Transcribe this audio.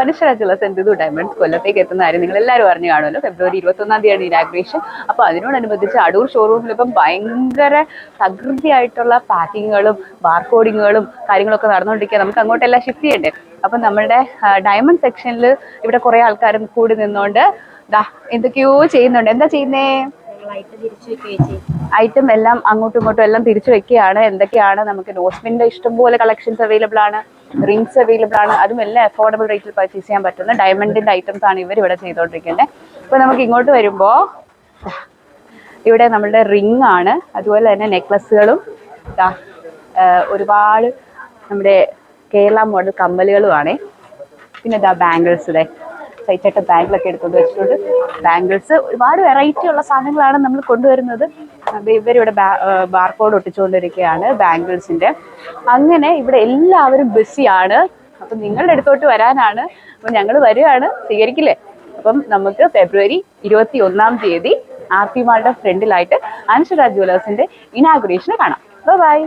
Anaswara jewellers and Bindu diamonds കൊല്ലത്തേക്ക് എത്തുന്ന കാര്യം നിങ്ങൾ എല്ലാവരും അറിഞ്ഞു കാണുമല്ലോ. ഫെബ്രുവരി 21-ാം തീയതിയാണ് ഇനാഗ്രേഷൻ. അപ്പോൾ അതിനോടനുബന്ധിച്ച് അടൂർ ഷോറൂമിൽ ഇപ്പം ഭയങ്കര തകൃതിയായിട്ടുള്ള പാക്കിങ്ങുകളും ബാർകോഡിങ്ങുകളും കാര്യങ്ങളൊക്കെ നടന്നുകൊണ്ടിരിക്കുക. നമുക്ക് അങ്ങോട്ടെല്ലാം ഷിഫ്റ്റ് ചെയ്യണ്ടേ. അപ്പം നമ്മുടെ ഡയമണ്ട് സെക്ഷനിൽ ഇവിടെ കുറേ ആൾക്കാരും കൂടി നിന്നുകൊണ്ട് എന്തൊക്കെയോ ചെയ്യുന്നുണ്ട്. എന്താ ചെയ്യുന്നേ? ഐറ്റം എല്ലാം അങ്ങോട്ടും ഇങ്ങോട്ടും എല്ലാം തിരിച്ചു വെക്കുകയാണ്. എന്തൊക്കെയാണ് നമുക്ക് നോസ്മിന്റെ ഇഷ്ടംപോലെ കളക്ഷൻസ് അവൈലബിൾ ആണ്, റിങ്സ് അവൈലബിൾ ആണ്. അതും എല്ലാം അഫോർഡബിൾ റേറ്റിൽ പർച്ചേസ് ചെയ്യാൻ പറ്റുന്ന ഡയമണ്ടിന്റെ ഐറ്റംസ് ആണ് ഇവർ ഇവിടെ ചെയ്തുകൊണ്ടിരിക്കുന്നത്. ഇപ്പൊ നമുക്ക് ഇങ്ങോട്ട് വരുമ്പോ ഇവിടെ നമ്മളുടെ റിംഗ് ആണ്, അതുപോലെ തന്നെ നെക്ലസുകളും ഒരുപാട് നമ്മുടെ കേരള മോഡൽ കമ്മലുകളുമാണ്. പിന്നെ ബാംഗിൾസ് സൈറ്റായിട്ട് ബാങ്കിലൊക്കെ എടുത്തുകൊണ്ട് വെച്ചിട്ടുണ്ട്. ബാംഗിൾസ് ഒരുപാട് വെറൈറ്റി ഉള്ള സാധനങ്ങളാണ് നമ്മൾ കൊണ്ടുവരുന്നത്. ഇവരിവിടെ ബാർകോഡ് ഒട്ടിച്ചുകൊണ്ടിരിക്കുകയാണ് ബാംഗിൾസിന്റെ. അങ്ങനെ ഇവിടെ എല്ലാവരും ബിസിയാണ്. അപ്പം നിങ്ങളുടെ അടുത്തോട്ട് വരാനാണ്. അപ്പം ഞങ്ങൾ വരികയാണ്, സ്വീകരിക്കില്ലേ? അപ്പം നമുക്ക് ഫെബ്രുവരി 21-ാം തീയതി RP മാളുടെ ഫ്രണ്ടിലായിട്ട് അനശ്വര ജ്വല്ലേഴ്സിന്റെ ഇനാഗുറേഷന് കാണാം. ബൈ.